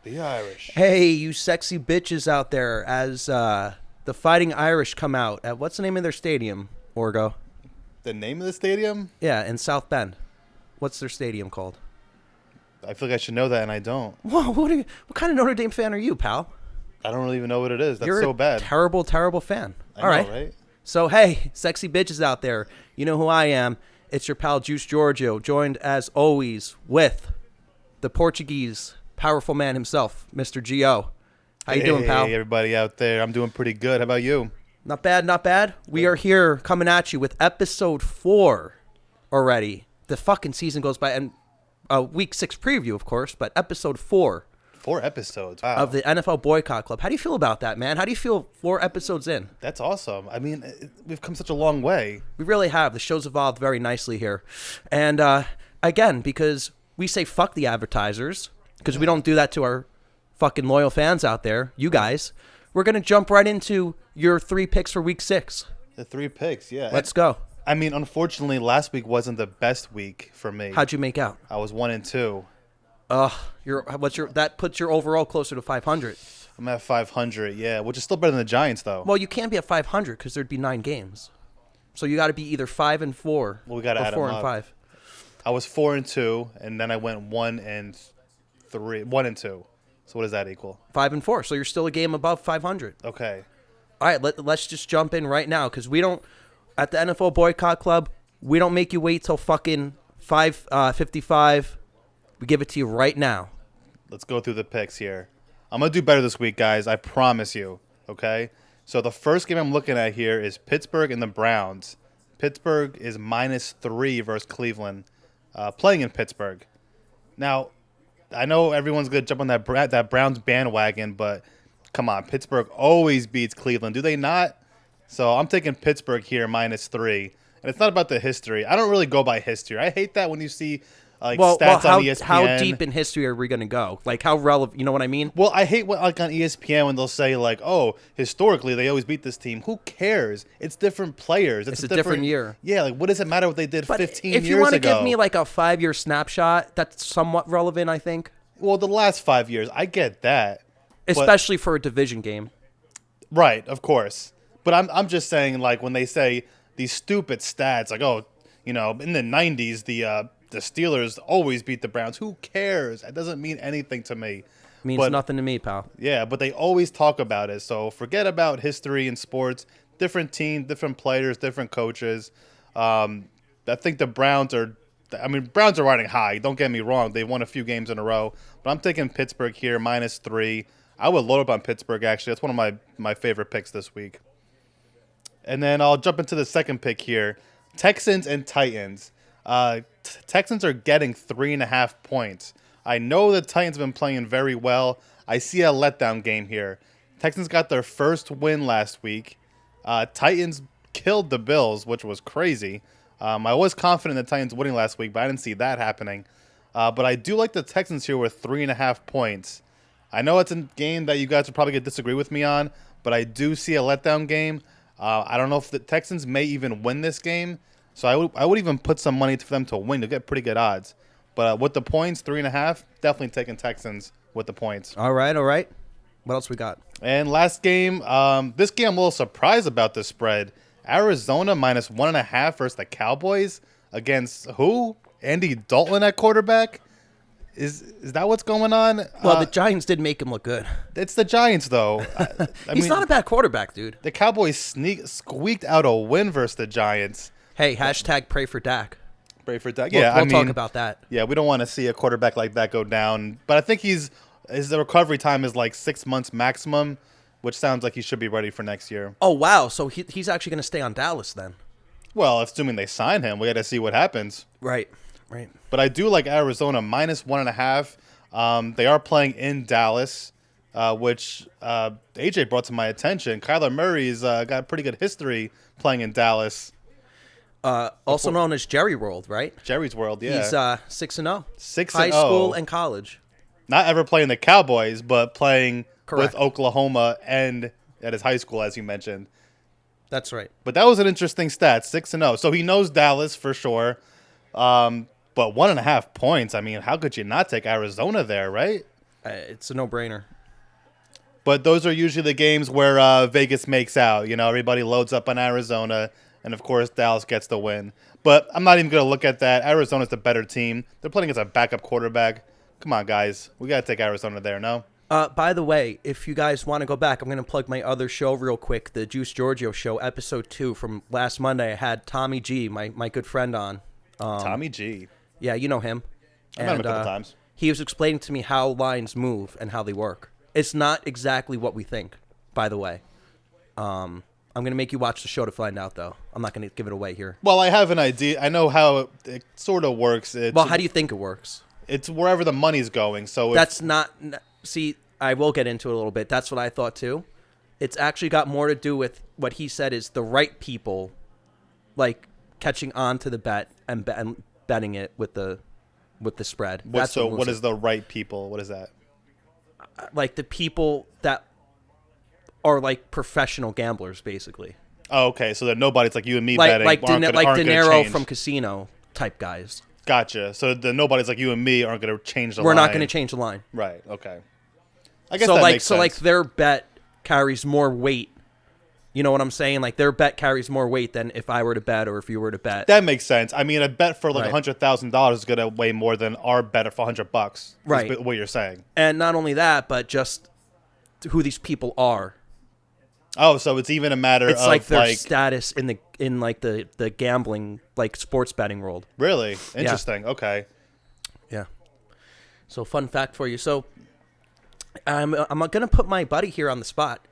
Be Irish. Hey, you sexy bitches out there, as the Fighting Irish come out at, what's the name of their stadium, Orgo? The name of the stadium? Yeah, in South Bend. What's their stadium called? I feel like I should know that, and I don't. Whoa, what kind of Notre Dame fan are you, pal? I don't really even know what it is. That's You're so bad. Terrible, terrible fan. I All know, right. right? So, hey, sexy bitches out there, you know who I am. It's your pal Juice Giorgio, joined as always with the Portuguese powerful man himself, Mr. Gio. How you doing, pal? Hey, everybody out there. I'm doing pretty good. How about you? Not bad, not bad. We are here coming at you with episode 4 already. The fucking season goes by, and week 6 preview, of course, but episode 4. 4 episodes. Wow. Of the NFL Boycott Club. How do you feel about that, man? How do you feel 4 episodes in? That's awesome. I mean, we've come such a long way. We really have. The show's evolved very nicely here. And again, because we say fuck the advertisers, because we don't do that to our fucking loyal fans out there, you guys, we're going to jump right into your 3 picks for week 6. The 3 picks, yeah. Let's go. I mean, unfortunately, last week wasn't the best week for me. How'd you make out? I was 1-2. That puts your overall closer to 500. I'm at 500, yeah, which is still better than the Giants, though. Well, you can't be at 500 because there'd be 9 games. So you got to be either 5-4 Well, we gotta or add 4 them and up. 5. I was 4-2, and then I went 1-2. So what does that equal? 5-4. So you're still a game above 500. Okay. All right, let's just jump in right now because we don't, at the NFL Boycott Club, we don't make you wait till fucking 5:55. We give it to you right now. Let's go through the picks here. I'm going to do better this week, guys. I promise you. Okay? So the first game I'm looking at here is Pittsburgh and the Browns. Pittsburgh is -3 versus Cleveland, playing in Pittsburgh. Now, I know everyone's going to jump on that Browns bandwagon, but come on. Pittsburgh always beats Cleveland. Do they not? So I'm taking Pittsburgh here -3. And it's not about the history. I don't really go by history. I hate that when you see stats on ESPN. How deep in history are we going to go? Like, how relevant? You know what I mean? Well, I hate what on ESPN when they'll say oh, historically they always beat this team. Who cares? It's different players. It's a different year. Yeah, what does it matter what they did 15 years ago? If you want to give me a 5-year snapshot, that's somewhat relevant, I think. Well, the last 5 years, I get that. Especially for a division game. Right, of course. But I'm just saying, when they say these stupid stats, in the 90s, the Steelers always beat the Browns. Who cares? It doesn't mean anything to me. Means nothing to me, pal. Yeah, but they always talk about it. So forget about history in sports. Different team, different players, different coaches. I think the Browns are riding high. Don't get me wrong. They won a few games in a row. But I'm taking Pittsburgh here, -3. I would load up on Pittsburgh, actually. That's one of my favorite picks this week. And then I'll jump into the second pick here. Texans and Titans. Texans are getting 3.5 points. I know the Titans have been playing very well. I see a letdown game here. Texans got their first win last week. Titans killed the Bills, which was crazy. I was confident in the Titans winning last week, but I didn't see that happening. But I do like the Texans here with 3.5 points. I know it's a game that you guys are probably going to disagree with me on, but I do see a letdown game. I don't know if the Texans may even win this game. So I would even put some money for them to win. You'll get pretty good odds. But with the points, 3.5, definitely taking Texans with the points. All right. What else we got? And last game, this game I'm a little surprised about the spread. Arizona -1.5 versus the Cowboys against who? Andy Dalton at quarterback? Is that what's going on? Well, the Giants did make him look good. It's the Giants, though. He's not a bad quarterback, dude. The Cowboys squeaked out a win versus the Giants. Hey, hashtag pray for Dak. Pray for Dak. Yeah, we'll talk about that. Yeah, we don't want to see a quarterback like that go down. But I think his recovery time is 6 months maximum, which sounds like he should be ready for next year. Oh, wow. So he's actually going to stay on Dallas then. Well, assuming they sign him, we got to see what happens. Right. But I do like Arizona -1.5. They are playing in Dallas, which AJ brought to my attention. Kyler Murray's got pretty good history playing in Dallas. Also known as Jerry World, right? Jerry's World, yeah. He's 6-0. 6-0. High school and college. Not ever playing the Cowboys, but playing Correct. with Oklahoma and at his high school, as you mentioned. That's right. But that was an interesting stat, 6-0. So he knows Dallas for sure. But 1.5 points, I mean, how could you not take Arizona there, right? It's a no-brainer. But those are usually the games where Vegas makes out. You know, everybody loads up on Arizona, and of course Dallas gets the win. But I'm not even going to look at that. Arizona's the better team. They're playing against a backup quarterback. Come on, guys. We got to take Arizona there, no? By the way, if you guys want to go back, I'm going to plug my other show real quick, the Juice Giorgio Show, episode 2 from last Monday. I had Tommy G, my good friend, on. Tommy G. Yeah, you know him. I've met him a couple times. He was explaining to me how lines move and how they work. It's not exactly what we think, by the way. I'm going to make you watch the show to find out, though. I'm not going to give it away here. Well, I have an idea. I know how it sort of works. Well, how do you think it works? It's wherever the money's going. So that's not... See, I will get into it a little bit. That's what I thought, too. It's actually got more to do with what he said is the right people, like, catching on to the bet and betting it with the spread. What is the right people? What is that? Like the people that are like professional gamblers, basically. Oh, okay. So that nobody's like you and me like, betting. Like De Niro from Casino type guys. Gotcha. So the nobody's like you and me aren't going to change the line. We're not going to change the line. Right. Okay. I guess so that like makes so sense. like their bet carries more weight. You know what I'm saying? Like their bet carries more weight than if I were to bet or if you were to bet. That makes sense. I mean, a bet for like Right. $100,000 is going to weigh more than our bet for $100. Right. Is what you're saying. And not only that, but just who these people are. Oh, so it's even a matter It's of like their status in the gambling, like sports betting world. Really interesting. Yeah. Okay. Yeah. So fun fact for you. So I'm gonna put my buddy here on the spot.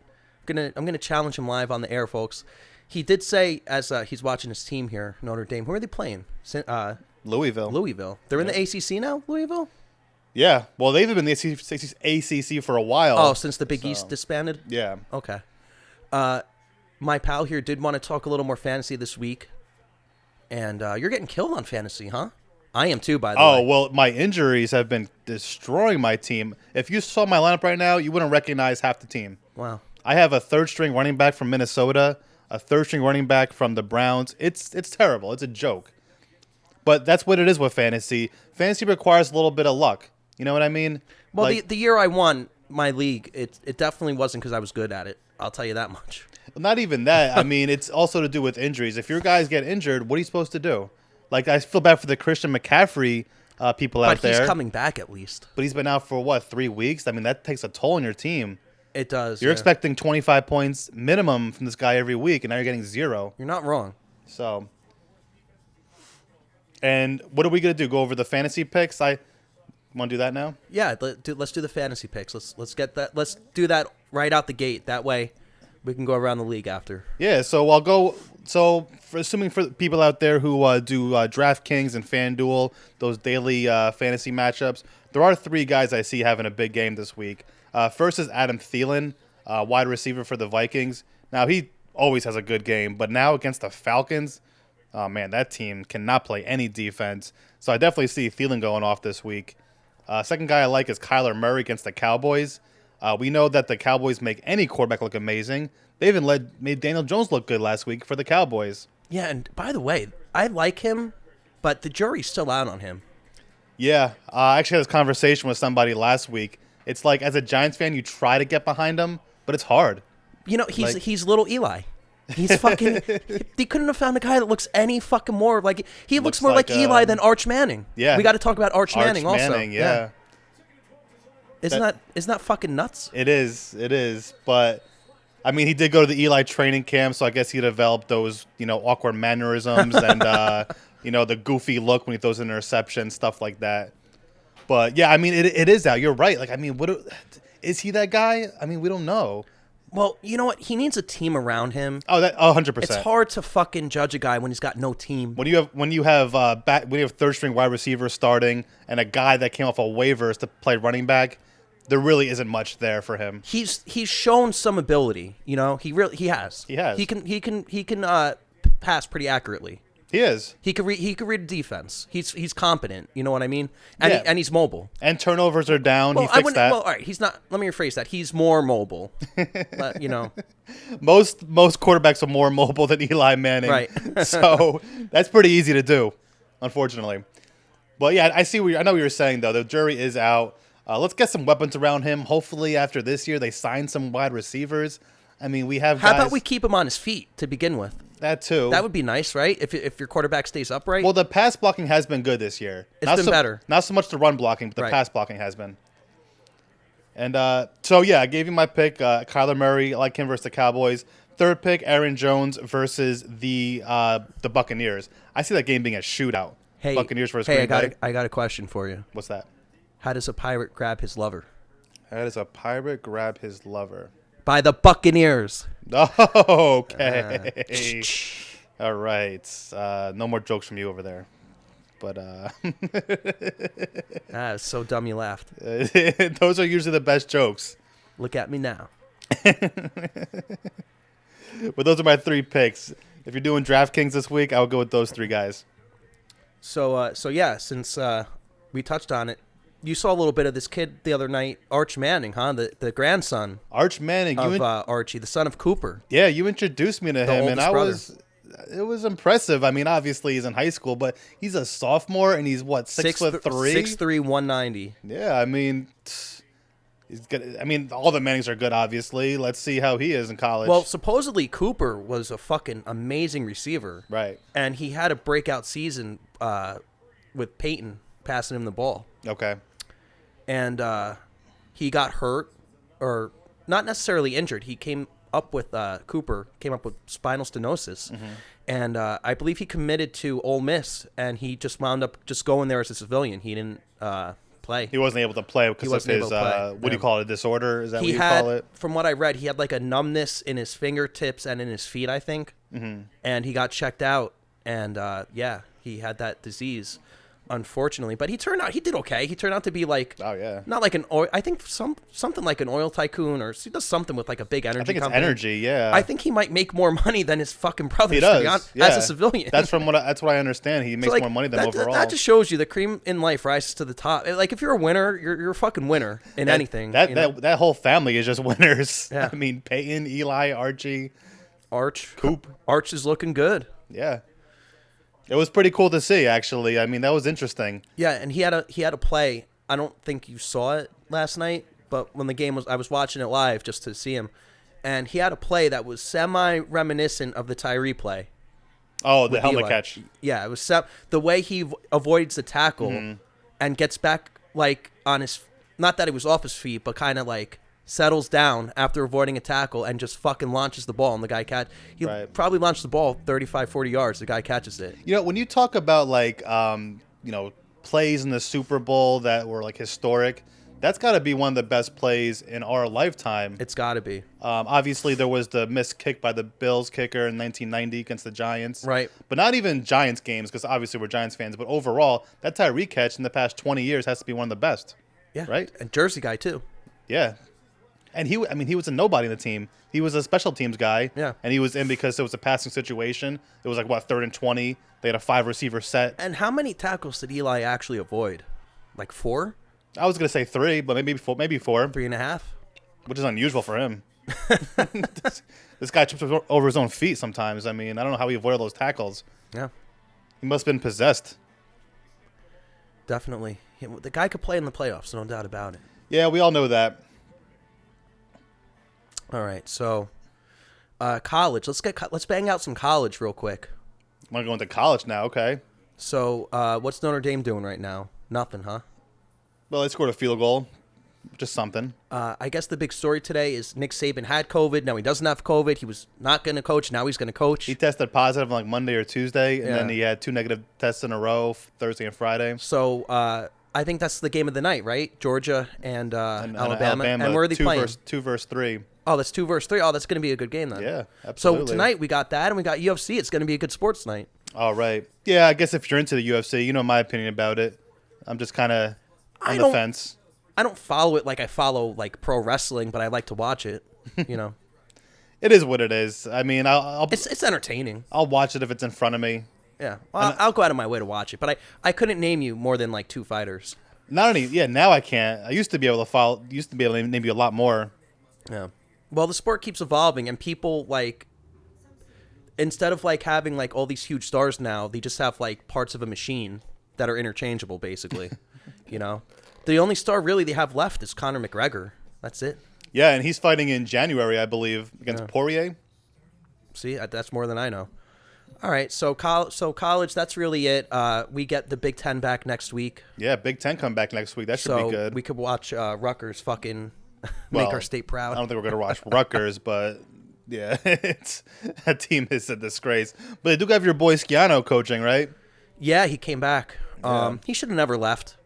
I'm gonna challenge him live on the air, folks. He did say as he's watching his team here, Notre Dame. Who are they playing? Louisville. Louisville. They're in the ACC now. Louisville. Yeah. Well, they've been in the ACC for a while. Oh, since the Big East disbanded. Yeah. Okay. My pal here did want to talk a little more fantasy this week, and you're getting killed on fantasy, huh? I am too, by the way. Oh, well, my injuries have been destroying my team. If you saw my lineup right now, you wouldn't recognize half the team. Wow. I have a third-string running back from Minnesota, a third-string running back from the Browns. It's terrible. It's a joke. But that's what it is with fantasy. Fantasy requires a little bit of luck. You know what I mean? Well, like, the year I won my league, it definitely wasn't because I was good at it. I'll tell you that much. Not even that. I mean, it's also to do with injuries. If your guys get injured, what are you supposed to do? Like, I feel bad for the Christian McCaffrey people out there. But he's coming back at least. But he's been out for, what, 3 weeks? I mean, that takes a toll on your team. It does. You're expecting 25 points minimum from this guy every week, and now you're getting 0. You're not wrong. So, and what are we going to do? Go over the fantasy picks? Want to do that now? Yeah, let's do the fantasy picks. Let's get that. Let's do that right out the gate. That way, we can go around the league after. Yeah. So I'll go. So assuming for people out there who do DraftKings and FanDuel, those daily fantasy matchups, there are 3 guys I see having a big game this week. First is Adam Thielen, wide receiver for the Vikings. Now he always has a good game, but now against the Falcons, oh man, that team cannot play any defense. So I definitely see Thielen going off this week. Second guy I like is Kyler Murray against the Cowboys. We know that the Cowboys make any quarterback look amazing. They even made Daniel Jones look good last week for the Cowboys. Yeah, and by the way, I like him, but the jury's still out on him. Yeah, I actually had this conversation with somebody last week. It's like, as a Giants fan, you try to get behind him, but it's hard. You know, he's little Eli. He's fucking... They couldn't have found a guy that looks any fucking more like... He looks more like Eli than Arch Manning. Yeah. We got to talk about Arch Manning also. Manning, yeah. Isn't that fucking nuts? It is. But, I mean, he did go to the Eli training camp, so I guess he developed those, awkward mannerisms and, the goofy look when he throws an interception, stuff like that. But, yeah, I mean, it is out. You're right. Like, I mean, is he that guy? I mean, we don't know. Well, you know what? He needs a team around him. Oh, 100%. It's hard to fucking judge a guy when he's got no team. When you have third string wide receiver starting and a guy that came off of waivers to play running back, there really isn't much there for him. He's shown some ability. He has. He has. He can pass pretty accurately. He is. He could read a defense. He's competent. You know what I mean? And and he's mobile. And turnovers are down. Well, he fixed that. Well, all right. He's not. Let me rephrase that. He's more mobile. But, most quarterbacks are more mobile than Eli Manning. Right. So that's pretty easy to do, unfortunately. But yeah, I know what you're saying though. The jury is out. Let's get some weapons around him. Hopefully, after this year, they sign some wide receivers. I mean, we have How guys. about we keep him on his feet to begin with? That too. That would be nice, right? If your quarterback stays upright. Well, the pass blocking has been good this year. It's been better. Not so much the run blocking, but the Right. pass blocking has been. And so, yeah, I gave you my pick. Kyler Murray, I like him versus the Cowboys. Third pick, Aaron Jones versus the Buccaneers. I see that game being a shootout. Hey, Buccaneers versus hey, Green Bay. I got a question for you. What's that? How does a pirate grab his lover? How does a pirate grab his lover? By the Buccaneers. Oh, okay. All right. No more jokes from you over there. But It's so dumb you laughed. those are usually the best jokes. Look at me now. But those are my 3 picks. If you're doing DraftKings this week, I would go with those 3 guys. So yeah, since we touched on it, you saw a little bit of this kid the other night, Arch Manning, huh? The grandson Arch Manning, of Archie, the son of Cooper. yeah, you introduced me to him, and oldest it was impressive. I mean, obviously he's in high school, but he's a sophomore, and he's what 6'3"? 6'3", 190. Yeah, I mean, he's good. I mean, all the Mannings are good, obviously. Let's see how he is in college. Well, supposedly Cooper was a fucking amazing receiver, right. and he had a breakout season with Peyton passing him the ball. Okay. And he got hurt, or not necessarily injured. He came up with Cooper came up with spinal stenosis, and I believe he committed to Ole Miss, and he just wound up just going there as a civilian. He didn't play. He wasn't able to play because of wasn't able his to play. what do you call it? Disorder? Is that what you had, call it? from what I read, he had like a numbness in his fingertips and in his feet, I think. And he got checked out, and yeah, he had that disease, unfortunately. But he did okay. He turned out to be like, Oh yeah. not like an oil, I think something like an oil tycoon, or he does something with like a big energy I think it's company. energy. Yeah. I think he might make more money than his fucking brothers, he to does. be honest, Yeah. as a civilian. That's what I understand. He makes So, like, more money than that, overall. That just shows you the cream in life rises to the top. Like, if you're a winner, you're a fucking winner in anything. you know? That whole family is just winners. Yeah. I mean, Peyton, Eli, Archie, Coop. Arch is looking good. yeah. It was pretty cool to see, actually. I mean, that was interesting. Yeah, and he had a play. I don't think you saw it last night, but when the game was, I was watching it live just to see him, and he had a play that was semi-reminiscent of the Tyree play. Oh, the with helmet Eli. catch. Yeah, it was the way he avoids the tackle and gets back like on his, not that he was off his feet, but kind of like settles down after avoiding a tackle and just fucking launches the ball, and the guy he Right. probably launched the ball 35, 40 yards. The guy catches it. You know, when you talk about like, plays in the Super Bowl that were like historic, that's got to be one of the best plays in our lifetime. It's got to be. Obviously, there was the missed kick by the Bills kicker in 1990 against the Giants. Right. But not even Giants games, because obviously we're Giants fans. But overall, that Tyree catch in the past 20 years has to be one of the best. Yeah. Right? And Jersey guy too. Yeah. And he was a nobody in the team. He was a special teams guy. Yeah. And he was in because it was a passing situation. It was like, 3rd and 20. They had a 5-receiver set. And how many tackles did Eli actually avoid? Like 4? I was going to say 3, but maybe 4. 3.5? Which is unusual for him. This guy trips over his own feet sometimes. I mean, I don't know how he avoided those tackles. Yeah, He must have been possessed. definitely. The guy could play in the playoffs, no doubt about it. Yeah, we all know that. All right, so college. Let's bang out some college real quick. Want to go into college now? Okay. So what's Notre Dame doing right now? Nothing, huh? Well, they scored a field goal. Just something. I guess the big story today is Nick Saban had COVID. Now he doesn't have COVID. He was not going to coach. Now he's going to coach. He tested positive on like Monday or Tuesday, and Yeah. then he had 2 negative tests in a row, Thursday and Friday. So I think that's the game of the night, right? Georgia and Alabama. And where are they playing? 2 versus 3. Oh, that's 2 versus 3. Oh, that's going to be a good game then. Yeah, So absolutely. tonight we got that, and we got UFC. It's going to be a good sports night. All right. Yeah, I guess if you're into the UFC, you know my opinion about it. I'm just kind of on the don't- fence. I don't follow it like I follow like pro wrestling, but I like to watch it. You know, It is what it is. I mean, I'll it's entertaining. watch it if it's in front of me. Yeah, well, I'll go out of my way to watch it, but I couldn't name you more than like 2 fighters. Not only, yeah, now I can't. I used to be able to follow. Used to be able to name you a lot more. Yeah. Well, the sport keeps evolving, and people like, instead of like having like all these huge stars now, they just have like parts of a machine that are interchangeable, basically. You know, The only star really they have left is Conor McGregor. That's it. Yeah, and he's fighting in January, I believe, against Poirier. See, that's more than I know. All right, so college, that's really it. We get the Big Ten back next week. Yeah, Big Ten come back next week. That should be good. We could watch Rutgers fucking Well, make our state proud. I don't think we're going to watch Rutgers, but yeah, that team is a disgrace. But they do have your boy Schiano coaching, right? Yeah, he came back. Yeah. He should have never left.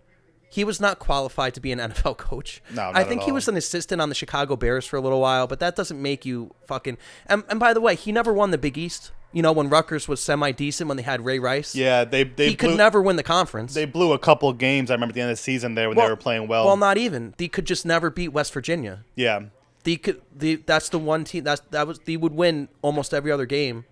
He was not qualified to be an NFL coach. No, not I think at he all. was an assistant on the Chicago Bears for a little while, but that doesn't make you fucking... And by the way, he never won the Big East. You know, when Rutgers was semi-decent when they had Ray Rice. Yeah, he could never win the conference. They blew a couple games, I remember, at the end of the season there when they were playing well. Well, not even. They could just never beat West Virginia. Yeah. That's the one team... They would win almost every other game,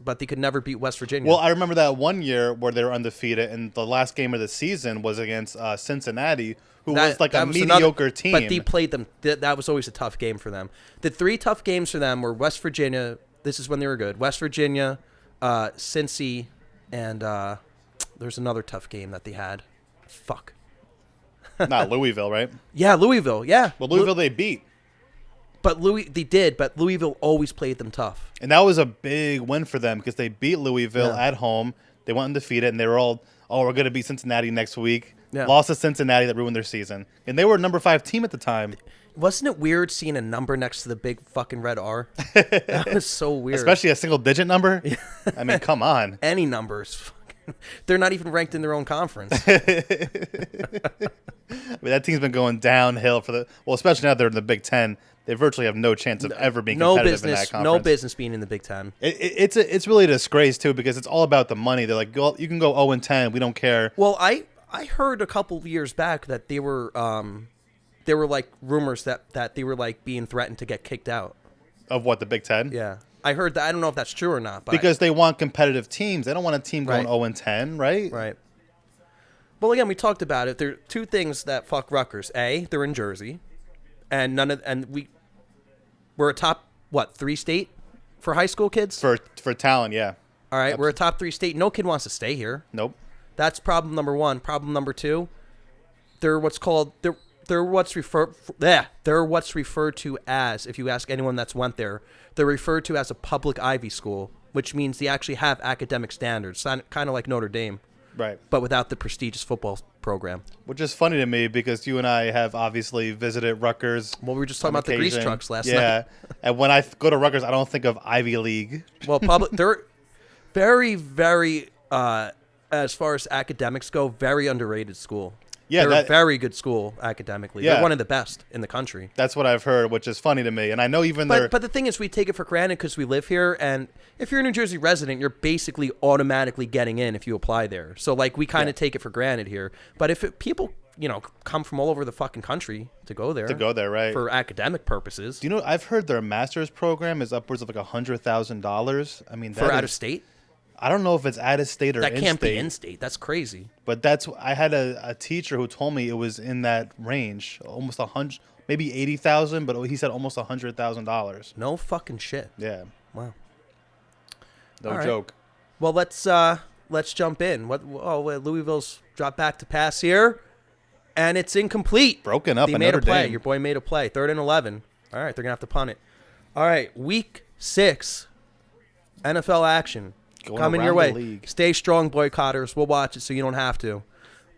but they could never beat West Virginia. Well, I remember that one year where they were undefeated, and the last game of the season was against Cincinnati, who was like a mediocre team. But they played them. That was always a tough game for them. The 3 tough games for them were West Virginia. This is when they were good. West Virginia, Cincy, and there's another tough game that they had. Fuck. Not Louisville, right? Yeah, Louisville. Yeah. Well, Louisville they beat. But Louisville always played them tough. And that was a big win for them because they beat Louisville at home. They went undefeated, and they were all, we're going to beat Cincinnati next week. Yeah. Lost to Cincinnati, that ruined their season. And they were a number 5 team at the time. Wasn't it weird seeing a number next to the big fucking red R? That was so weird. Especially a single-digit number? I mean, come on. Any numbers. They're not even ranked in their own conference. I mean, that team's been going downhill especially now they're in the Big Ten. They virtually have no chance of ever being competitive in that conference. No business being in the Big Ten. It's really a disgrace too because it's all about the money. They're like, you can go 0-10, we don't care. Well, I heard a couple of years back that there were like rumors that they were like being threatened to get kicked out Of what, the Big Ten? Yeah, I heard that. I don't know if that's true or not. But because they want competitive teams. They don't want a team going 0-10, right? Right. Well, again, we talked about it. There are 2 things that fuck Rutgers. A, they're in Jersey, and we're a top 3 state for high school kids for talent. Yeah. All right, we're a top 3 state. No kid wants to stay here. Nope. That's problem number 1. Problem number 2, they're what's referred to as, if you ask anyone that's went there, they're referred to as a public Ivy school, which means they actually have academic standards, kind of like Notre Dame. Right. But without the prestigious football program. Which is funny to me because you and I have obviously visited Rutgers. Well, we were just talking about the grease trucks last night. Yeah. And when I go to Rutgers, I don't think of Ivy League. Well, they're very, very, as far as academics go, very underrated school. Yeah, they're a very good school academically. Yeah. They're one of the best in the country. That's what I've heard, which is funny to me. And I know But the thing is, we take it for granted because we live here. And if you're a New Jersey resident, you're basically automatically getting in if you apply there. So, like, we kind of take it for granted here. But if people, come from all over the fucking country to go there. Right. For academic purposes. Do you know, I've heard their master's program is upwards of like $100,000. I mean, for out of state? I don't know if it's out of state or in state. That can't be in state. That's crazy. But I had a teacher who told me it was in that range, almost 100, maybe 80,000, but he said almost $100,000. No fucking shit. Yeah. Wow. No joke. Well, let's jump in. Louisville's dropped back to pass here, and it's incomplete. Broken up. They made a play. Your boy made a play. 3rd and 11. All right, they're gonna have to punt it. All right, week 6, NFL action. Coming your way. Stay strong, boycotters. We'll watch it so you don't have to.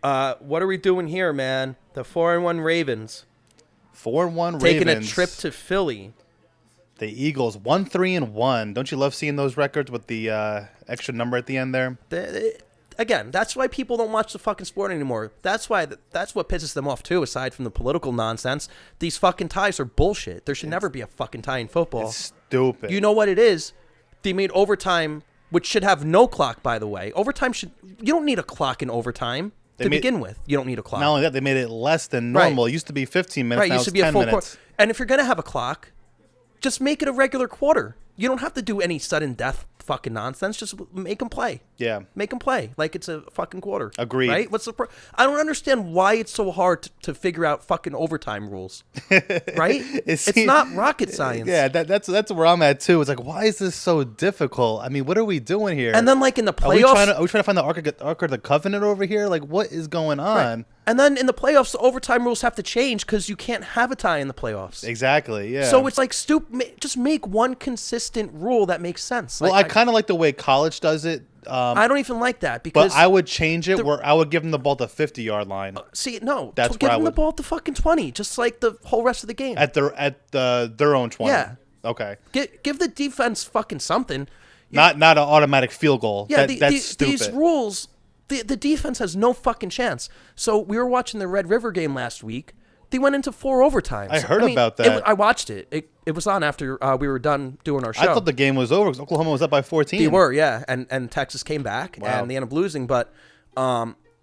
What are we doing here, man? The 4-1 Ravens. 4-1 Ravens. Taking a trip to Philly. The Eagles, 1-3-1. Don't you love seeing those records with the extra number at the end there? Again, that's why people don't watch the fucking sport anymore. That's what pisses them off, too, aside from the political nonsense. These fucking ties are bullshit. There should never be a fucking tie in football. It's stupid. You know what it is? They made overtime, which should have no clock, by the way. You don't need a clock in overtime to begin with. You don't need a clock. Not only that, they made it less than normal. It used to be 15 minutes, now it's 10 minutes. And if you're going to have a clock, just make it a regular quarter. You don't have to do any sudden death fucking nonsense. Just make them play. Yeah. Make them play like it's a fucking quarter. Agreed. Right? I don't understand why it's so hard to figure out fucking overtime rules. Right? It's not rocket science. Yeah, that's where I'm at too. It's like, why is this so difficult? I mean, what are we doing here? And then like in the playoffs, are we trying to find the Ark of the Covenant over here? Like, what is going on? Right. And then in the playoffs, the overtime rules have to change because you can't have a tie in the playoffs. Exactly, yeah. So it's like stupid. Just make one consistent rule that makes sense. Well, I kind of like the way college does it. I don't even like that because. But I would change it where I would give them the ball at the 50-yard line. See, no, That's give where I them the would. ball at the fucking 20, just like the whole rest of the game. At their own 20. Yeah. Okay. Give the defense fucking something. Not an automatic field goal. Yeah, That's stupid. These rules, the defense has no fucking chance. So we were watching the Red River game last week. They went into 4 overtimes. I heard about that. I watched it. It was on after we were done doing our show. I thought the game was over because Oklahoma was up by 14. They were, yeah, and Texas came back Wow. and they ended up losing. But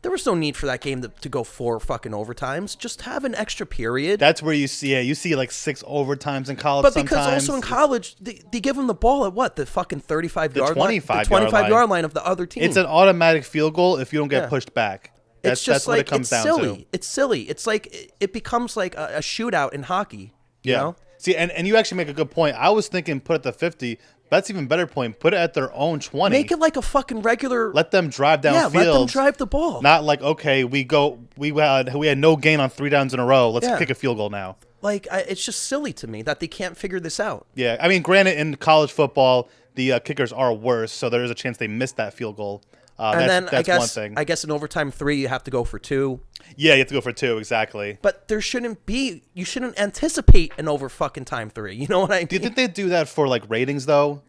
there was no need for that game to go 4 fucking overtimes. Just have an extra period. That's where you see like 6 overtimes in college. But because sometimes. also in college, they give them the ball at what? The fucking 35-yard line? 25-yard line of the other team. It's an automatic field goal if you don't get pushed back. That's what it comes down silly. to. It's silly. It's like it becomes like a shootout in hockey. You know? See, and you actually make a good point. I was thinking put it at the 50. That's even better point. Put it at their own 20. Make it like a fucking regular. Let them drive downfield. Yeah, let them drive the ball. Not like, okay, we had no gain on 3 downs in a row. Let's kick a field goal now. Like it's just silly to me that they can't figure this out. Yeah, I mean, granted, in college football, the kickers are worse, so there is a chance they missed that field goal. That's one thing. I guess in overtime 3, you have to go for 2. Yeah, you have to go for 2, exactly. But you shouldn't anticipate an over fucking time 3. You know what I mean? Do you think they do that for like ratings though?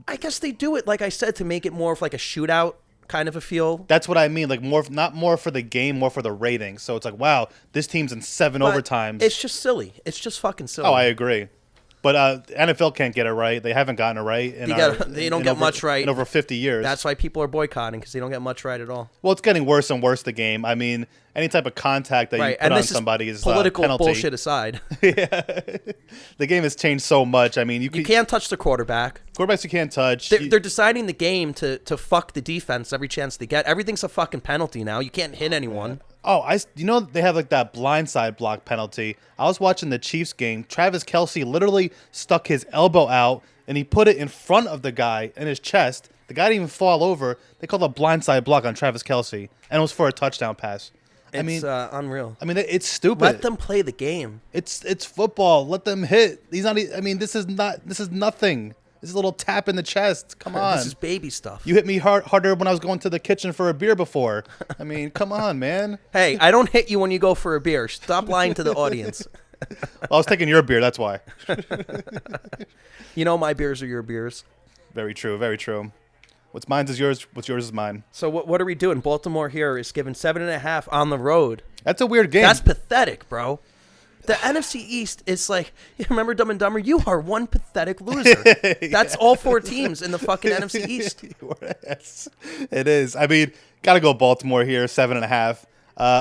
I guess they do it, like I said, to make it more of like a shootout kind of a feel. That's what I mean. Like not more for the game, more for the ratings. So it's like, wow, this team's in 7 overtimes. It's just silly. It's just fucking silly. Oh, I agree. But NFL can't get it right. They haven't gotten it right. They don't get much right in over 50 years. That's why people are boycotting, because they don't get much right at all. Well, it's getting worse and worse, the game. I mean, any type of contact that you put on somebody is political penalty. bullshit aside. Yeah. The game has changed so much. I mean, you can't touch the quarterbback. Quarterbacks you can't touch. They're deciding the game to fuck the defense every chance they get. Everything's a fucking penalty now. You can't hit anyone. Oh, they have like that blindside block penalty. I was watching the Chiefs game. Travis Kelce literally stuck his elbow out and he put it in front of the guy in his chest. The guy didn't even fall over. They called a blindside block on Travis Kelce, and it was for a touchdown pass. It's unreal. I mean, it's stupid. Let them play the game. It's football. Let them hit. He's not. I mean, this is nothing. This is a little tap in the chest. Come on. This is baby stuff. You hit me harder when I was going to the kitchen for a beer before. I mean, come on, man. Hey, I don't hit you when you go for a beer. Stop lying to the audience. Well, I was taking your beer. That's why. You know, my beers are your beers. Very true. Very true. What's mine is yours. What's yours is mine. So what are we doing? Baltimore here is given 7.5 on the road. That's a weird game. That's pathetic, bro. The NFC East is like, you remember Dumb and Dumber? You are one pathetic loser. That's all 4 teams in the fucking NFC East. Yes, it is. I mean, gotta go Baltimore here, 7.5.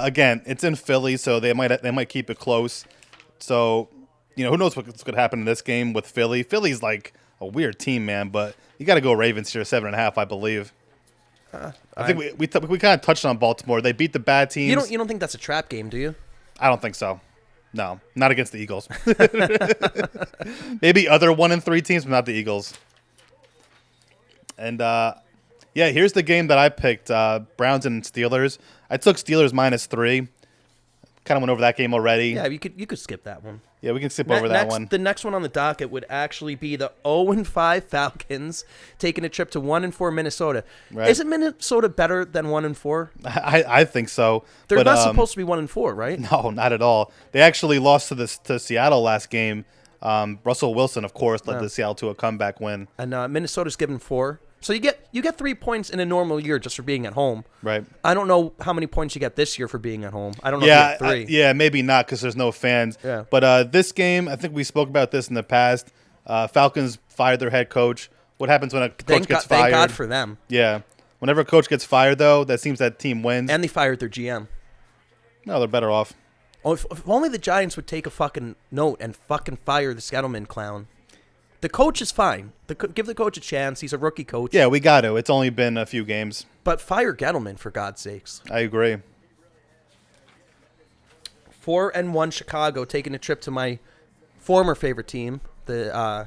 Again, it's in Philly, so they might keep it close. So, who knows what's gonna happen in this game with Philly? Philly's like a weird team, man. But you gotta go Ravens here, 7.5, I believe. I think we kind of touched on Baltimore. They beat the bad teams. You don't think that's a trap game, do you? I don't think so. No, not against the Eagles. Maybe other 1-3 teams, but not the Eagles. And here's the game that I picked: Browns and Steelers. I took Steelers -3. Kind of went over that game already. Yeah, you could skip that one. Yeah, we can skip over that one. The next one on the docket would actually be the 0-5 Falcons taking a trip to 1-4 Minnesota. Right. Isn't Minnesota better than 1-4? I think so. They're not supposed to be 1-4, right? No, not at all. They actually lost to Seattle last game. Russell Wilson, of course, led the Seattle to a comeback win. And Minnesota's given 4. So you get 3 points in a normal year just for being at home. Right. I don't know how many points you get this year for being at home. I don't know if you get 3. Yeah, maybe not because there's no fans. Yeah. But this game, I think we spoke about this in the past. Falcons fired their head coach. What happens when a coach gets fired? Thank God for them. Yeah. Whenever a coach gets fired, though, that seems that team wins. And they fired their GM. No, they're better off. Oh, if only the Giants would take a fucking note and fucking fire the Skettleman clown. The coach is fine. Give the coach a chance. He's a rookie coach. Yeah, we got to. It's only been a few games. But fire Gettleman, for God's sakes. I agree. 4-1 Chicago taking a trip to my former favorite team, the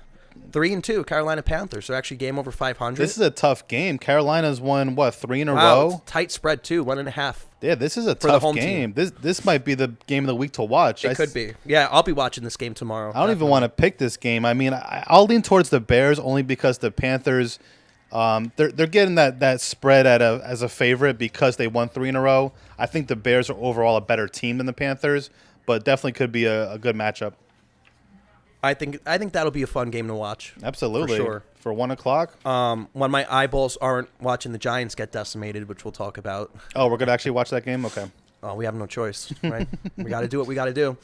3-2. Carolina Panthers are actually game over 500. This is a tough game. Carolina's won, what, 3 in a Wow, row? it's a tight spread, too. 1.5. Yeah, this is a for the tough home game. This might be the game of the week to watch. It could be. Yeah, I'll be watching this game tomorrow. I don't even want to pick this game. I mean, I'll lean towards the Bears only because the Panthers, they're getting that spread as a favorite because they won 3 in a row. I think the Bears are overall a better team than the Panthers, but definitely could be a good matchup. I think that'll be a fun game to watch. Absolutely. For sure. For 1 o'clock? When my eyeballs aren't watching the Giants get decimated, which we'll talk about. Oh, we're going to actually watch that game? Okay. Oh, we have no choice, right? We got to do what we got to do.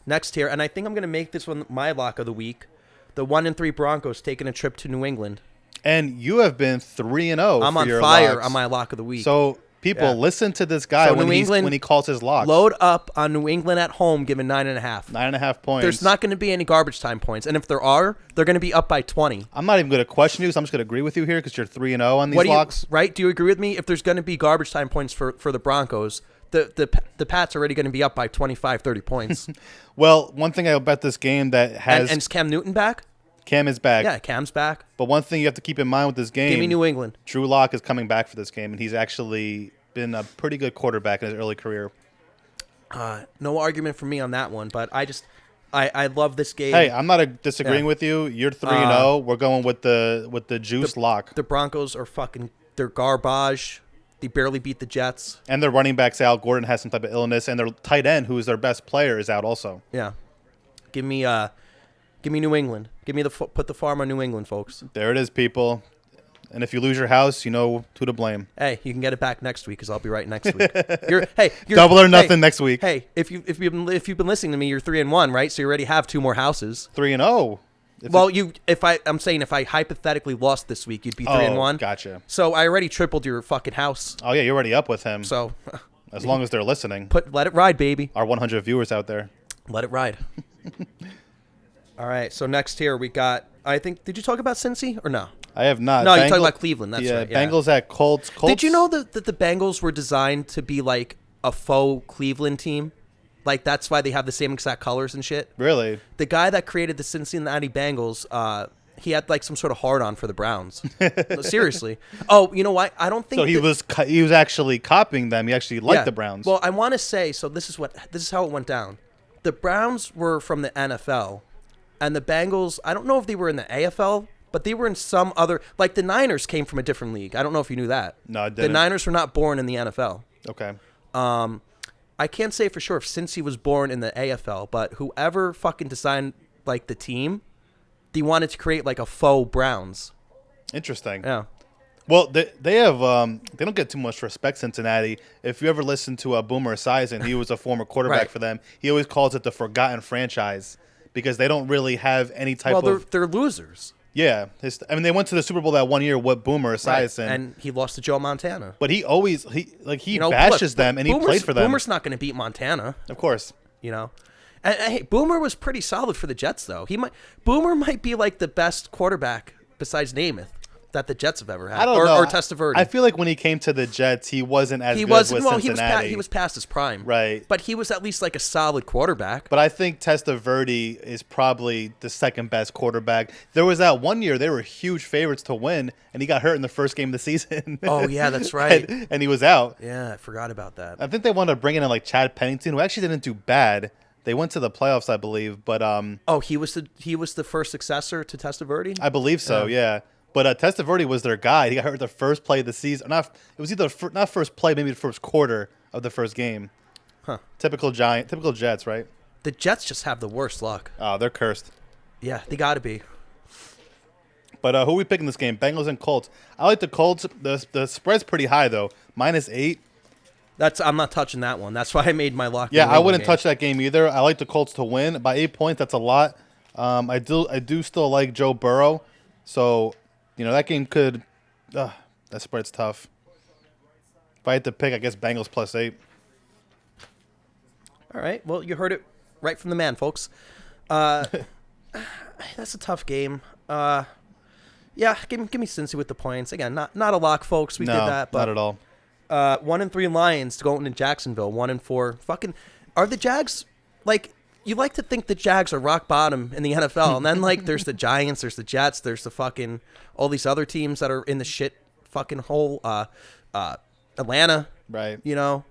Next here, and I think I'm going to make this one my lock of the week. The 1-3 Broncos taking a trip to New England. And you have been 3-0 I'm for on your fire locks. on my lock of the week. So, people, listen to this guy So when New he calls his locks. Load up on New England at home, given 9.5. 9.5 points. There's not going to be any garbage time points, and if there are, they're going to be up by 20. I'm not even going to question you, so I'm just going to agree with you here because you're 3-0 on these locks. Right? Do you agree with me? If there's going to be garbage time points for the Broncos, the Pats are already going to be up by 25, 30 points. Well, one thing I'll bet this game that has... And is Cam Newton back? Cam is back. Yeah, Cam's back. But one thing you have to keep in mind with this game... Give me New England. Drew Lock is coming back for this game, and he's actually been a pretty good quarterback in his early career. No argument for me on that one, but I love this game. Hey, I'm not disagreeing with you. You're 3-0. We're going with the juice lock. The Broncos are they're garbage. They barely beat the Jets. And their running back, Al Gordon, has some type of illness, and their tight end, who is their best player, is out also. Yeah. Give me New England. Put the farm on New England, folks. There it is, people. And if you lose your house, you know who to blame. Hey, you can get it back next week because I'll be right next week. You're Double or nothing next week. Hey, if you've been listening to me, you're 3-1, right? So you already have 2 more houses. 3-0. I'm saying if I hypothetically lost this week, you'd be 3-1. Gotcha. So I already tripled your fucking house. Oh yeah, you're already up with him. So as long as they're listening, let it ride, baby. our 100 viewers out there. Let it ride. All right. So next here we got. I think. Did you talk about Cincy or no? I have not. No, you're talking about Cleveland. That's right. Yeah. Bengals at Colts. Did you know that the Bengals were designed to be like a faux Cleveland team? Like, that's why they have the same exact colors and shit. Really? The guy that created the Cincinnati Bengals, he had like some sort of hard-on for the Browns. No, seriously. Oh, you know what? I don't think so. He was actually copying them. He actually liked the Browns. Well, I want to say, so this is how it went down. The Browns were from the NFL, and the Bengals, I don't know if they were in the AFL, but they were in some other, like the Niners came from a different league. I don't know if you knew that. No, I didn't. The Niners were not born in the NFL. Okay. I can't say for sure since he was born in the AFL, but whoever fucking designed like the team, they wanted to create like a faux Browns. Interesting. Yeah. Well, they have they don't get too much respect, Cincinnati. If you ever listen to Boomer Esiason, he was a former quarterback Right. for them. He always calls it the forgotten franchise because they don't really have any type of. They're losers. Yeah, they went to the Super Bowl that one year with Boomer Esiason, Right. And he lost to Joe Montana. but he bashes them, and he played for them. Boomer's not going to beat Montana, Of course. you know. And hey, Boomer was pretty solid for the Jets, though. Boomer might be like the best quarterback besides Namath that the Jets have ever had. I don't know. Or Testaverde. I feel like when he came to the Jets, he wasn't as good with Cincinnati. He was past his prime. Right. But he was at least like a solid quarterback. But I think Testaverde is probably the second best quarterback. There was that one year they were huge favorites to win, and he got hurt in the first game of the season. Oh, yeah, that's right. and he was out. Yeah, I forgot about that. I think they wanted to bring in like Chad Pennington, who actually didn't do bad. They went to the playoffs, I believe. But he was the first successor to Testaverde? I believe so, yeah. But Testaverde was their guy. He got hurt the first play of the season. It was either not first play, maybe the first quarter of the first game. Huh. Typical Jets, right? The Jets just have the worst luck. Oh, they're cursed. Yeah, they got to be. But who are we picking this game? Bengals and Colts. I like the Colts. The spread's pretty high, though. -8. I'm not touching that one. That's why I made my lock. Yeah, I wouldn't touch that game either. I like the Colts to win. By 8 points, that's a lot. I do still like Joe Burrow. So, that game could that spread's tough. If I had to pick, I guess Bengals +8. All right. Well, you heard it right from the man, folks. That's a tough game. Yeah, give me Cincy with the points. Again, not a lock, folks. We did that. But, not at all. 1-3 Lions going to Jacksonville. 1-4. Fucking, are the Jags like? you like to think the Jags are rock bottom in the NFL, and then like there's the Giants, there's the Jets, there's the fucking all these other teams that are in the shit fucking hole. Atlanta, Right. You know,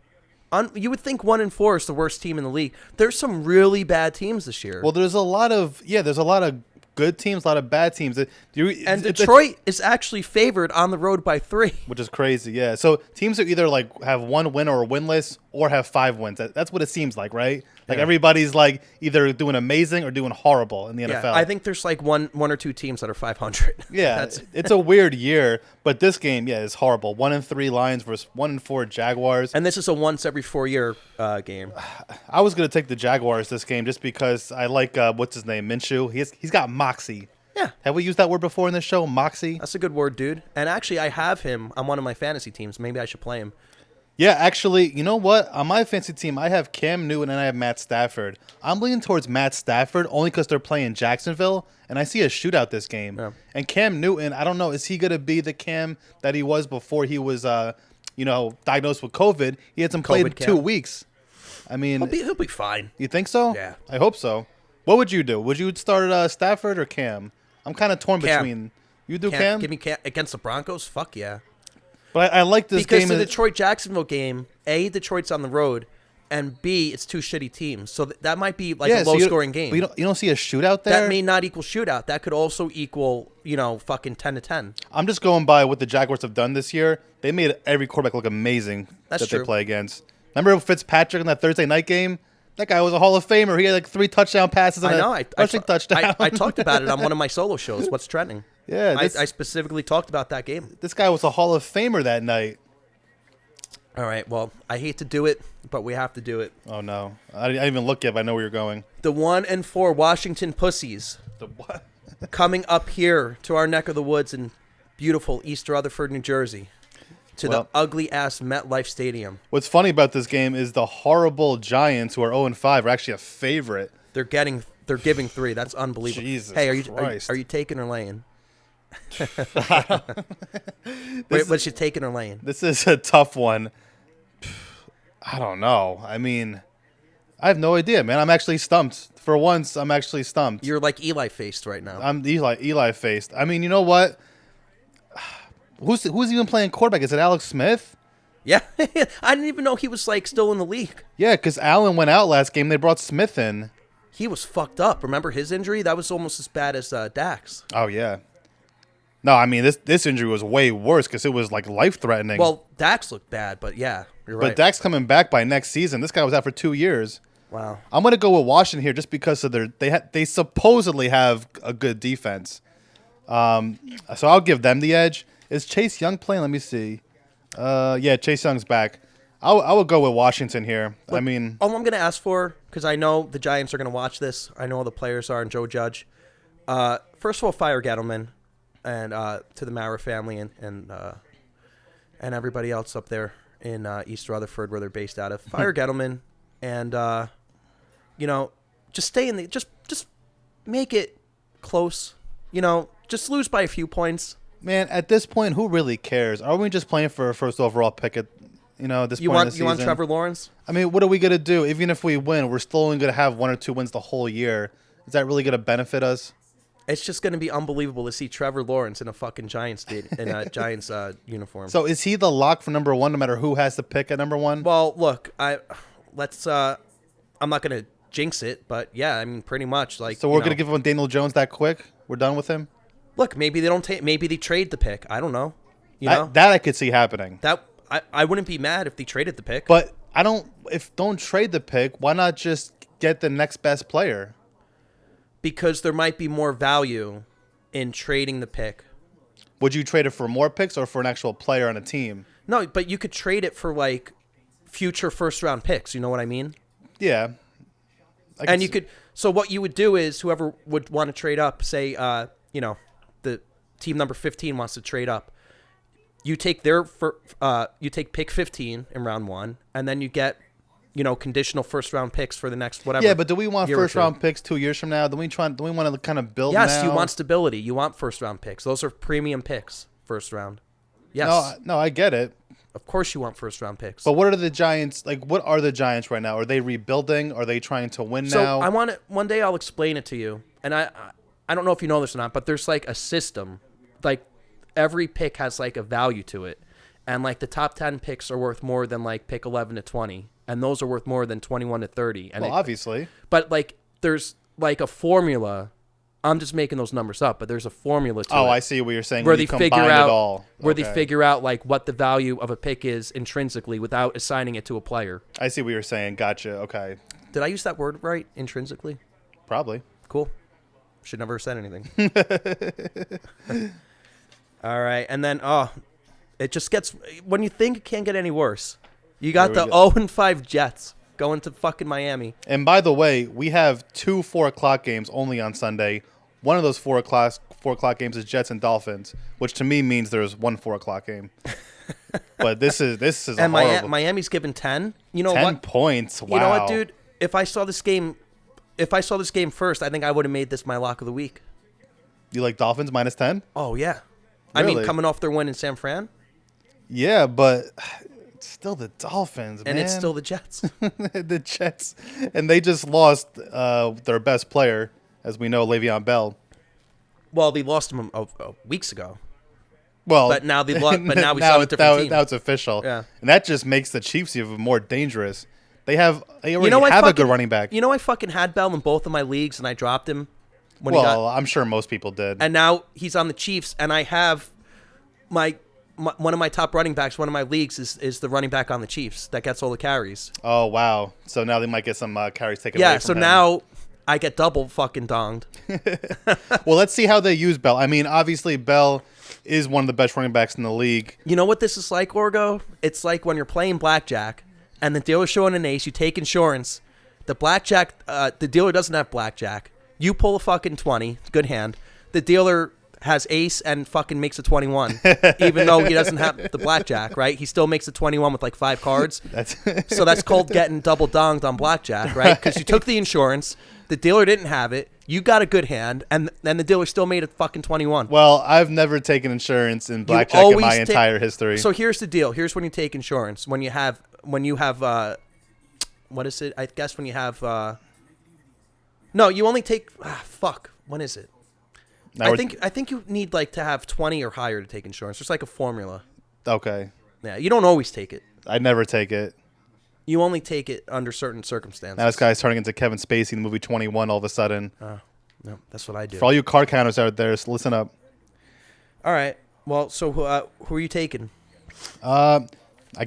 you would think 1-4 is the worst team in the league. There's some really bad teams this year. Well, there's a lot of good teams, a lot of bad teams. And Detroit is actually favored on the road by 3. Which is crazy, yeah. So teams are either like have 1 win or winless or have 5 wins. That's what it seems like, right? Like everybody's like either doing amazing or doing horrible in the NFL. I think there's like one or two teams that are 500. Yeah, it's a weird year, but this game, is horrible. 1-3 Lions versus 1-4 Jaguars. And this is a once every 4 year game. I was gonna take the Jaguars this game just because I like what's his name, Minshew. He's got moxie. Yeah. Have we used that word before in this show, moxie? That's a good word, dude. And actually, I have him on one of my fantasy teams. Maybe I should play him. Yeah, actually, you know what? On my fantasy team, I have Cam Newton and I have Matt Stafford. I'm leaning towards Matt Stafford only because they're playing Jacksonville, and I see a shootout this game. Yeah. And Cam Newton, I don't know, is he going to be the Cam that he was before he was, diagnosed with COVID? He hasn't played in 2 weeks. I mean, he'll be fine. You think so? Yeah, I hope so. What would you do? Would you start Stafford or Cam? I'm kind of torn between. You do Cam? Give me Cam against the Broncos. Fuck yeah. But I like this game. Because the Detroit-Jacksonville game, A, Detroit's on the road, and B, it's 2 shitty teams. So that might be like a low-scoring game. But you don't see a shootout there? That may not equal shootout. That could also equal, fucking 10-10. I'm just going by what the Jaguars have done this year. They made every quarterback look amazing that they play against. Remember Fitzpatrick in that Thursday night game? That guy was a Hall of Famer. He had like 3 touchdown passes and a rushing touchdown. I talked about it on one of my solo shows, What's Trending. Yeah, I specifically talked about that game. This guy was a Hall of Famer that night. All right, well, I hate to do it, but we have to do it. Oh, no. I didn't even look yet, but I know where you're going. The 1-4 Washington Pussies. The what? Coming up here to our neck of the woods in beautiful East Rutherford, New Jersey. To the ugly-ass MetLife Stadium. What's funny about this game is the horrible Giants, who are 0-5, are actually a favorite. They're giving 3. That's unbelievable. Jesus hey, Christ. Are you taking or laying? Wait, was she taking or laying? This is a tough one. I don't know. I mean, I have no idea, man. I'm actually stumped. For once, I'm actually stumped. You're like Eli-faced right now. I'm Eli-faced. I mean, you know what? Who's even playing quarterback? Is it Alex Smith? Yeah. I didn't even know he was like still in the league. Yeah, because Allen went out last game. They brought Smith in. He was fucked up. Remember his injury? That was almost as bad as Dak's. Oh, yeah. No, I mean, this injury was way worse because it was like life-threatening. Well, Dak's looked bad, but yeah, you're right. But Dak's coming back by next season. This guy was out for 2 years. Wow. I'm going to go with Washington here just because of they supposedly have a good defense. So I'll give them the edge. Is Chase Young playing? Let me see. Yeah, Chase Young's back. I would go with Washington here. Look, I mean, all I'm going to ask for, because I know the Giants are going to watch this. I know all the players are, and Joe Judge. First of all, fire Gettleman, and to the Mara family and everybody else up there in East Rutherford, where they're based out of. Fire Gettleman, and just stay in the just make it close. Just lose by a few points. Man, at this point, who really cares? Are we just playing for a first overall pick at this point in the season? You want Trevor Lawrence? I mean, what are we gonna do? Even if we win, we're still only gonna have 1 or 2 wins the whole year. Is that really gonna benefit us? It's just gonna be unbelievable to see Trevor Lawrence in a fucking Giants uniform. So is he the lock for number 1, no matter who has the pick at number 1? Well, look, I'm not gonna jinx it, but yeah, I mean, pretty much like. So we're gonna give him Daniel Jones that quick? We're done with him? Look, maybe they don't take. Maybe they trade the pick. I don't know. That I could see happening. That I wouldn't be mad if they traded the pick. But don't trade the pick. Why not just get the next best player? Because there might be more value in trading the pick. Would you trade it for more picks or for an actual player on a team? No, but you could trade it for like future first round picks. You know what I mean? Yeah. And you could. So what you would do is whoever would want to trade up, say, the team number 15 wants to trade up. You take you take pick 15 in round 1, and then you get, conditional first round picks for the next whatever. Yeah, but do we want first round picks 2 years from now? Do we want to kind of build? Yes, now? you want stability. You want first round picks. Those are premium picks, first round. Yes. No, I get it. Of course you want first-round picks. But what are the Giants like? What are the Giants right now? Are they rebuilding? Are they trying to win now? I want it. One day I'll explain it to you. And I don't know if you know this or not, but there's like a system. Like every pick has like a value to it. And like the top 10 picks are worth more than like pick 11 to 20. And those are worth more than 21 to 30. And obviously. But like there's like a formula. I'm just making those numbers up, but there's a formula to it. Oh, I see what you're saying. Where they figure out it all. Where they figure out like what the value of a pick is intrinsically without assigning it to a player. I see what you're saying. Gotcha. Okay. Did I use that word right? Intrinsically? Probably. Cool. Should never have said anything. All right, and then it just gets when you think it can't get any worse. You got the 0-5 Jets going to fucking Miami. And by the way, we have 2 4:00 games only on Sunday. One of those 4:00 games is Jets and Dolphins, which to me means there's one 4:00 game. But this is and horrible. Miami's given 10. You know 10 what? points. Wow. You know what, dude? If I saw this game first, I think I would have made this my lock of the week. You like Dolphins minus 10? Oh yeah. Really? I mean, coming off their win in San Fran. Yeah, but it's still the Dolphins, and man. it's still the Jets. The Jets, and they just lost their best player, as we know, Le'Veon Bell. Well, they lost him weeks ago. Well, but now they lost. But now we saw a different team. Now it's official. Yeah, and that just makes the Chiefs even more dangerous. They already have a good running back. You know, I fucking had Bell in both of my leagues, and I dropped him. I'm sure most people did. And now he's on the Chiefs, and I have my one of my top running backs. One of my leagues is the running back on the Chiefs that gets all the carries. Oh wow! So now they might get some carries taken away. Yeah. from So him. now I get double fucking donged. Well, let's see how they use Bell. I mean, obviously Bell is one of the best running backs in the league. You know what this is like, Orgo? It's like when you're playing blackjack, and the dealer's showing an ace. You take insurance. The dealer doesn't have blackjack. You pull a fucking 20, good hand. The dealer has ace and fucking makes a 21, even though he doesn't have the blackjack, right? He still makes a 21 with like 5 cards. So that's called getting double donged on blackjack, right? Because you took the insurance, the dealer didn't have it, you got a good hand, and the dealer still made a fucking 21. Well, I've never taken insurance in blackjack in my entire history. So here's the deal. Here's when you take insurance. When you have what is it? I guess when you have no, you only take when is it? I think you need like to have 20 or higher to take insurance. There's like a formula. Okay. Yeah, you don't always take it. I never take it. You only take it under certain circumstances. Now this guy's turning into Kevin Spacey in the movie 21 all of a sudden. No, that's what I do. For all you card counters out there, so listen up. All right. Well, so who are you taking? I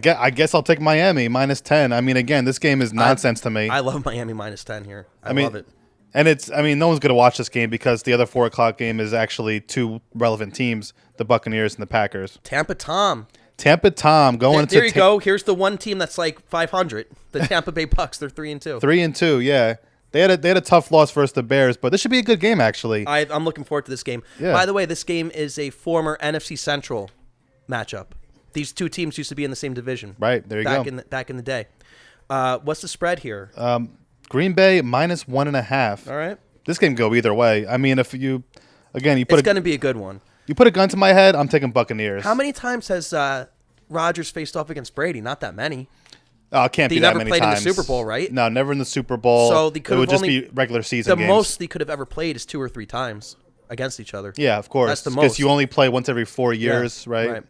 guess I'll take Miami minus 10. I mean, again, this game is nonsense to me. I love Miami minus 10 here. I love it. And no one's going to watch this game because the other 4:00 game is actually 2 relevant teams, the Buccaneers and the Packers. Tampa Tom going there you go. Here's the one team that's like 500. The Tampa Bay Bucks. They're 3-2. 3-2, yeah. They had a tough loss versus the Bears, but this should be a good game actually. I'm looking forward to this game. Yeah. By the way, this game is a former NFC Central matchup. These two teams used to be in the same division. Right, there you go. Back in the day. What's the spread here? Green Bay minus 1.5. All right. This can go either way. I mean, if you put it's going to be a good one. You put a gun to my head, I'm taking Buccaneers. How many times has Rodgers faced off against Brady? Not that many. Oh, it can't be that many times. They never played in the Super Bowl, right? No, never in the Super Bowl. So it would just be regular season games. The most they could have ever played is 2 or 3 times against each other. Yeah, of course. That's the most. Because you only play once every 4 years, Yeah, right? Right.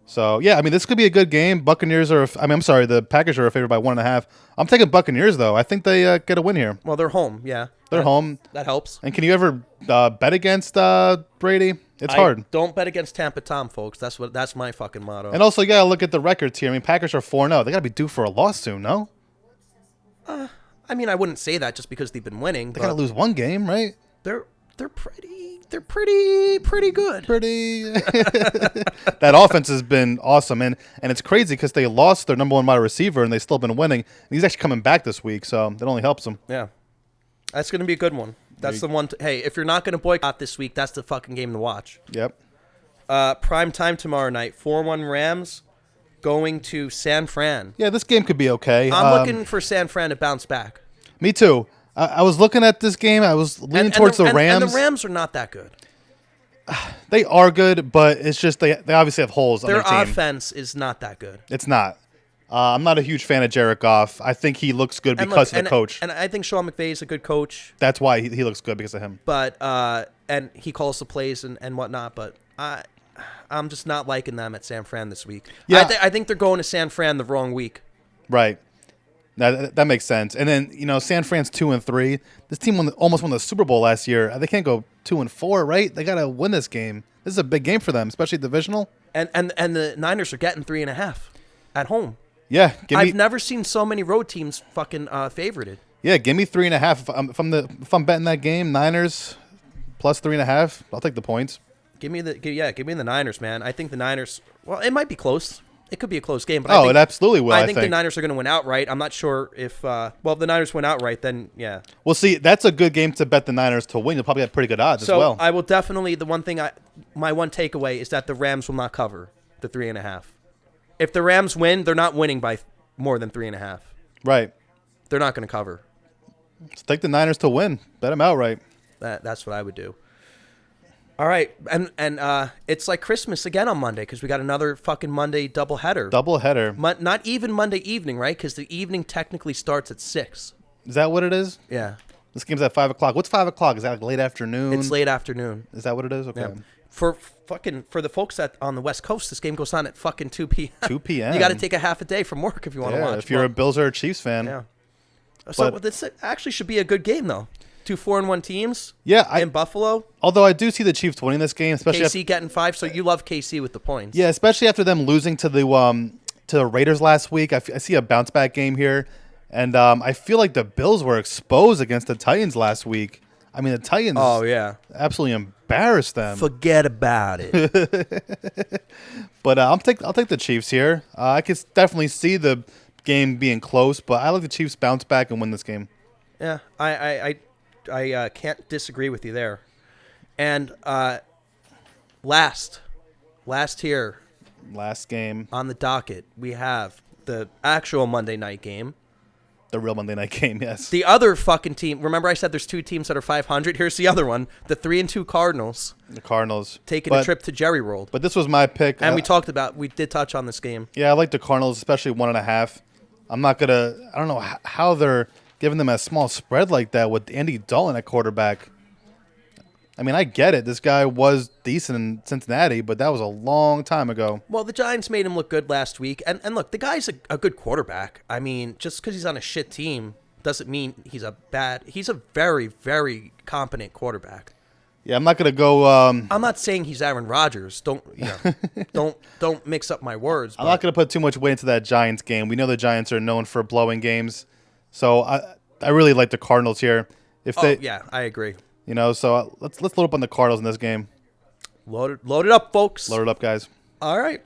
So, yeah, I mean, this could be a good game. The Packers are favored by 1.5. I'm taking Buccaneers, though. I think they get a win here. Well, they're home, yeah. They're home. That helps. And can you ever bet against Brady? It's hard. Don't bet against Tampa Tom, folks. That's my fucking motto. And also, you got to look at the records here. I mean, Packers are 4-0. They got to be due for a loss soon, no? I mean, I wouldn't say that just because they've been winning. They got to lose one game, right? They're pretty good. That offense has been awesome, and it's crazy because they lost their number 1 wide receiver and they've still been winning. And he's actually coming back this week, so that only helps them. Yeah, that's going to be a good one. That's the one. Hey, if you're not going to boycott this week, that's the fucking game to watch. Yep. Prime time tomorrow night. 4-1 Rams going to San Fran. Yeah, this game could be okay. I'm looking for San Fran to bounce back. Me too. I was looking at this game. I was leaning towards the Rams. And the Rams are not that good. They are good, but it's just they obviously have holes on Their their team. offense is not that good. It's not. I'm not a huge fan of Jared Goff. I think he looks good And because look, of the coach. And I think Sean McVay is a good coach. That's why he looks good, because of him. But and he calls the plays and whatnot. But I'm just not liking them at San Fran this week. Yeah. I think they're going to San Fran the wrong week. Right. That makes sense. And then, San Fran's 2-3. This team almost won the Super Bowl last year. They can't go 2-4, right? They got to win this game. This is a big game for them, especially divisional. And the Niners are getting 3.5 at home. Yeah, I've never seen so many road teams fucking favorited. Yeah, give me 3.5. If I'm betting that game, Niners plus 3.5, I'll take the points. Give me the Niners, man. I think the Niners. Well, it might be close. It could be a close game, but it absolutely will. I think the Niners are going to win outright. I'm not sure if if the Niners win outright, then yeah. Well, see, that's a good game to bet the Niners to win. You'll probably have pretty good odds as well. So I will definitely. The one thing my one takeaway is that the Rams will not cover the 3.5. If the Rams win, they're not winning by more than 3.5. Right. They're not going to cover. Let's take the Niners to win. Bet them outright. That's what I would do. All right, and it's like Christmas again on Monday because we got another fucking Monday doubleheader. Doubleheader. Not even Monday evening, right? Because the evening technically starts at 6. Is that what it is? Yeah. This game's at 5 o'clock. What's 5 o'clock? Is that like late afternoon? It's late afternoon. Is that what it is? Okay. Yeah. For the folks on the West Coast, this game goes on at fucking 2 p.m. 2 p.m. You got to take a half a day from work if you want to watch. If you're a Bills or a Chiefs fan. Yeah. So this actually should be a good game though. 2 4-1 teams. Yeah, in Buffalo. Although I do see the Chiefs winning this game, especially KC getting 5. So you love KC with the points. Yeah, especially after them losing to the Raiders last week. I see a bounce back game here, and I feel like the Bills were exposed against the Titans last week. I mean, the Titans. Oh yeah, absolutely embarrassed them. Forget about it. But I'll take the Chiefs here. I can definitely see the game being close, but I like the Chiefs bounce back and win this game. Yeah, I can't disagree with you there. And last game on the docket, we have the actual Monday night game. The real Monday night game, yes. The other fucking team. Remember I said there's 2 teams that are 500? Here's the other one. The 3-2 Cardinals. The Cardinals. Taking a trip to Jerry World. But this was my pick. And we did touch on this game. Yeah, I like the Cardinals, especially 1.5. I don't know how they're giving them a small spread like that with Andy Dalton at quarterback. I mean, I get it. This guy was decent in Cincinnati, but that was a long time ago. Well, the Giants made him look good last week. And look, the guy's a good quarterback. I mean, just because he's on a shit team doesn't mean he's a very, very competent quarterback. Yeah, I'm not going to go... I'm not saying he's Aaron Rodgers. Don't mix up my words. I'm not going to put too much weight into that Giants game. We know the Giants are known for blowing games. So I really like the Cardinals here. Yeah, I agree. So let's load up on the Cardinals in this game. Load it up, folks. Load it up, guys. All right.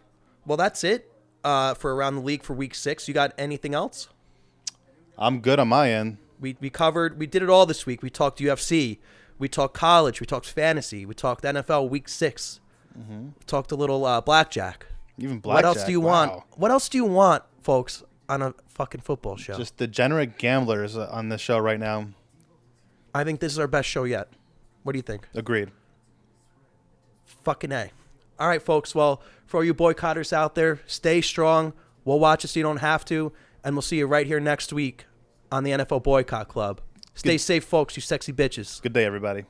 Well, that's it for Around the League for Week 6. You got anything else? I'm good on my end. We did it all this week. We talked UFC. We talked college. We talked fantasy. We talked NFL Week 6. Mm-hmm. We talked a little blackjack. Even blackjack. What else do you want? What else do you want, folks, on a fucking football show? Just degenerate gamblers on this show right now. I think this is our best show yet. What do you think? Agreed. Fucking A. All right, folks. Well, for all you boycotters out there, stay strong. We'll watch it so you don't have to. And we'll see you right here next week on the NFL Boycott Club. Stay safe, folks, you sexy bitches. Good day, everybody.